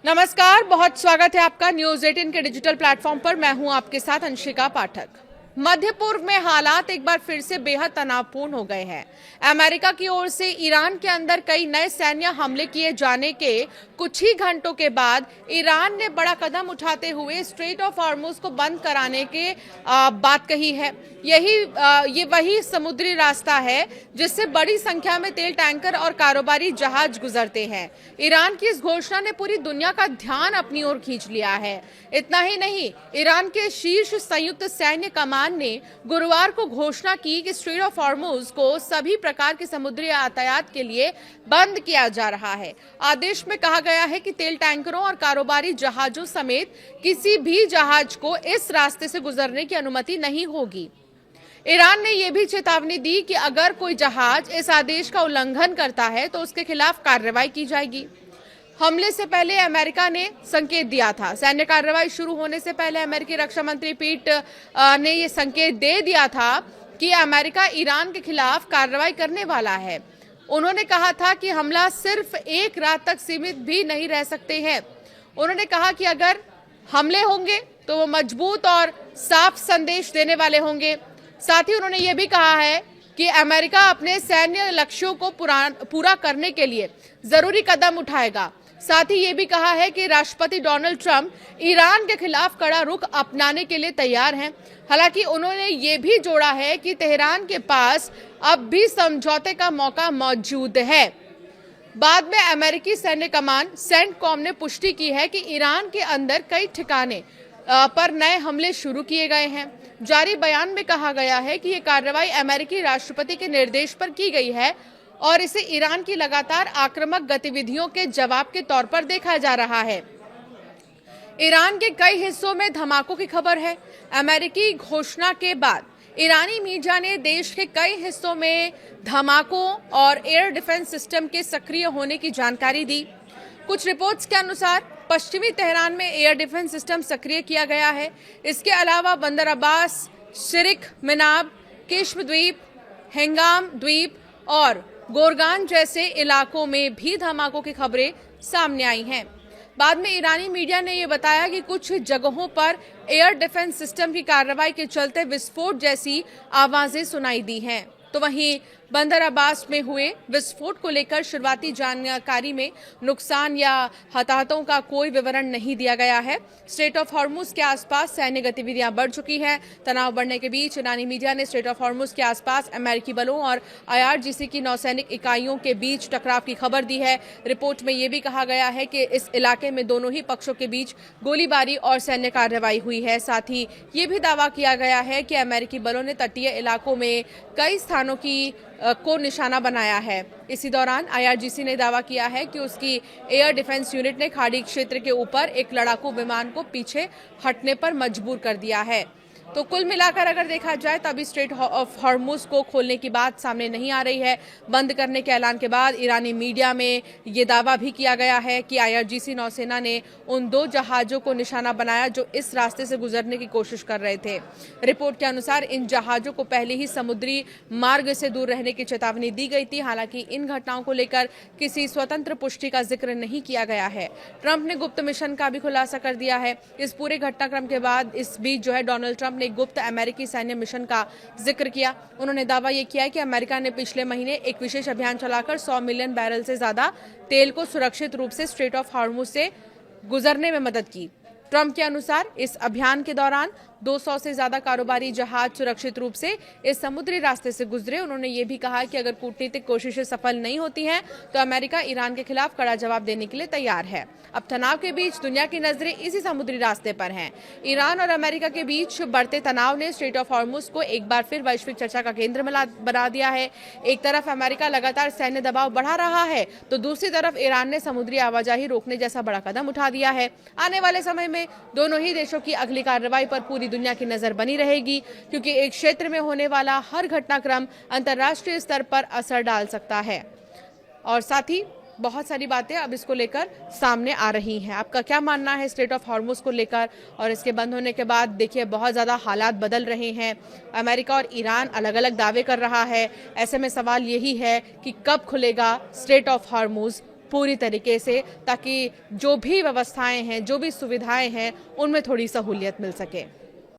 नमस्कार, बहुत स्वागत है आपका न्यूज 18 के डिजिटल प्लेटफॉर्म पर। मैं हूं आपके साथ अंशिका पाठक। मध्य पूर्व में हालात एक बार फिर से बेहद तनावपूर्ण हो गए हैं। अमेरिका की ओर से ईरान के अंदर कई नए सैन्य हमले किए जाने के कुछ ही घंटों के बाद ईरान ने बड़ा कदम उठाते हुए स्ट्रेट ऑफ हॉर्मुज को बंद कराने के बात कही है। ये वही समुद्री रास्ता है जिससे बड़ी संख्या में तेल टैंकर और कारोबारी जहाज गुजरते हैं। ईरान की इस घोषणा ने पूरी दुनिया का ध्यान अपनी ओर खींच लिया है। इतना ही नहीं, ईरान के शीर्ष संयुक्त सैन्य कमान ने गुरुवार को घोषणा की कि स्ट्रेट ऑफ हॉर्मुज को सभी प्रकार के समुद्री यातायात के लिए बंद किया जा रहा है। आदेश में कहा गया है कि तेल टैंकरों और कारोबारी जहाजों समेत किसी भी जहाज को इस रास्ते से गुजरने की अनुमति नहीं होगी। ईरान ने यह भी चेतावनी दी कि अगर कोई जहाज इस आदेश का उल्लंघन करता है तो उसके खिलाफ कार्रवाई की जाएगी। हमले से पहले अमेरिका ने संकेत दिया था। सैन्य कार्रवाई शुरू होने से पहले अमेरिकी रक्षा मंत्री पीट ने यह संकेत दे दिया था कि अमेरिका ईरान के खिलाफ कार्रवाई करने वाला है। उन्होंने कहा था कि हमला सिर्फ एक रात तक सीमित भी नहीं रह सकते हैं। उन्होंने कहा कि अगर हमले होंगे तो वो मजबूत और साफ संदेश देने वाले होंगे। साथ ही उन्होंने ये भी कहा है कि अमेरिका अपने सैन्य लक्ष्यों को पूरा करने के लिए जरूरी कदम उठाएगा। साथ ही ये भी कहा है कि राष्ट्रपति डोनाल्ड ट्रंप ईरान के खिलाफ कड़ा रुख अपनाने के लिए तैयार हैं। हालांकि उन्होंने ये भी जोड़ा है कि तेहरान के पास अब भी समझौते का मौका मौजूद है। बाद में अमेरिकी सैन्य कमान सेंटकॉम ने पुष्टि की है कि ईरान के अंदर कई ठिकाने पर नए हमले शुरू किए गए हैं। जारी बयान में कहा गया है कि ये कार्रवाई अमेरिकी राष्ट्रपति के निर्देश पर की गई है और इसे ईरान की लगातार आक्रामक गतिविधियों के जवाब के तौर पर देखा जा रहा है। ईरान के कई हिस्सों में धमाकों की खबर है। अमेरिकी घोषणा के बाद ईरानी मीडिया ने देश के कई हिस्सों में धमाकों और एयर डिफेंस सिस्टम के सक्रिय होने की जानकारी दी। कुछ रिपोर्ट्स के अनुसार पश्चिमी तेहरान में एयर डिफेंस सिस्टम सक्रिय किया गया है। इसके अलावा बंदर अब्बास, शिरिक मिनाब, किश्म द्वीप, हेंगाम द्वीप और गोरगान जैसे इलाकों में भी धमाकों की खबरें सामने आई हैं। बाद में ईरानी मीडिया ने यह बताया कि कुछ जगहों पर एयर डिफेंस सिस्टम की कार्रवाई के चलते विस्फोट जैसी आवाजें सुनाई दी हैं। तो वहीं बंदर अब्बास में हुए विस्फोट को लेकर शुरुआती जानकारी में नुकसान या हताहतों का कोई विवरण नहीं दिया गया है। स्ट्रेट ऑफ हॉर्मुज के आसपास सैन्य गतिविधियां बढ़ चुकी हैं। तनाव बढ़ने के बीच ईरानी मीडिया ने स्ट्रेट ऑफ हॉर्मुज के आसपास अमेरिकी बलों और IRGC की नौसैनिक इकाइयों के बीच टकराव की खबर दी है। रिपोर्ट में यह भी कहा गया है कि इस इलाके में दोनों ही पक्षों के बीच गोलीबारी और सैन्य कार्रवाई हुई है। साथ ही ये भी दावा किया गया है कि अमेरिकी बलों ने तटीय इलाकों में कई स्थानों को निशाना बनाया है। इसी दौरान IRGC ने दावा किया है कि उसकी एयर डिफेंस यूनिट ने खाड़ी क्षेत्र के ऊपर एक लड़ाकू विमान को पीछे हटने पर मजबूर कर दिया है। तो कुल मिलाकर अगर देखा जाए तो अभी स्ट्रेट ऑफ हॉर्मुज को खोलने की बात सामने नहीं आ रही है। बंद करने के ऐलान के बाद ईरानी मीडिया में ये दावा भी किया गया है कि IRGC नौसेना ने उन 2 जहाजों को निशाना बनाया जो इस रास्ते से गुजरने की कोशिश कर रहे थे। रिपोर्ट के अनुसार इन जहाजों को पहले ही समुद्री मार्ग से दूर रहने की चेतावनी दी गई थी। हालांकि इन घटनाओं को लेकर किसी स्वतंत्र पुष्टि का जिक्र नहीं किया गया है। ट्रंप ने गुप्त मिशन का भी खुलासा कर दिया है। इस पूरे घटनाक्रम के बाद इस बीच जो है डोनाल्ड ट्रंप ने गुप्त अमेरिकी सैन्य मिशन का जिक्र किया। उन्होंने दावा यह किया कि अमेरिका ने पिछले महीने एक विशेष अभियान चलाकर 100 मिलियन बैरल से ज्यादा तेल को सुरक्षित रूप से स्ट्रेट ऑफ हॉर्मुज से गुजरने में मदद की। ट्रंप के अनुसार इस अभियान के दौरान 200 से ज्यादा कारोबारी जहाज सुरक्षित रूप से इस समुद्री रास्ते से गुजरे। उन्होंने ये भी कहा कि अगर कूटनीतिक कोशिशें सफल नहीं होती हैं तो अमेरिका ईरान के खिलाफ कड़ा जवाब देने के लिए तैयार है। अब तनाव के बीच दुनिया की नजरें इसी समुद्री रास्ते पर हैं। ईरान और अमेरिका के बीच बढ़ते तनाव ने स्ट्रेट ऑफ हॉर्मुज को एक बार फिर वैश्विक चर्चा का केंद्र बना दिया है। एक तरफ अमेरिका लगातार सैन्य दबाव बढ़ा रहा है तो दूसरी तरफ ईरान ने समुद्री आवाजाही रोकने जैसा बड़ा कदम उठा दिया है। आने वाले समय में दोनों ही देशों की अगली कार्रवाई पर पूरी दुनिया की नजर बनी रहेगी, क्योंकि एक क्षेत्र में होने वाला हर घटनाक्रम अंतर्राष्ट्रीय स्तर पर असर डाल सकता है। और साथ ही बहुत सारी बातें अब इसको लेकर सामने आ रही हैं। आपका क्या मानना है स्ट्रेट ऑफ हॉर्मुज को लेकर? और इसके बंद होने के बाद देखिए बहुत ज़्यादा हालात बदल रहे हैं। अमेरिका और ईरान अलग अलग दावे कर रहा है। ऐसे में सवाल यही है कि कब खुलेगा स्ट्रेट ऑफ हॉर्मुज पूरी तरीके से, ताकि जो भी व्यवस्थाएं हैं, जो भी सुविधाएं हैं, उनमें थोड़ी सहूलियत मिल सके।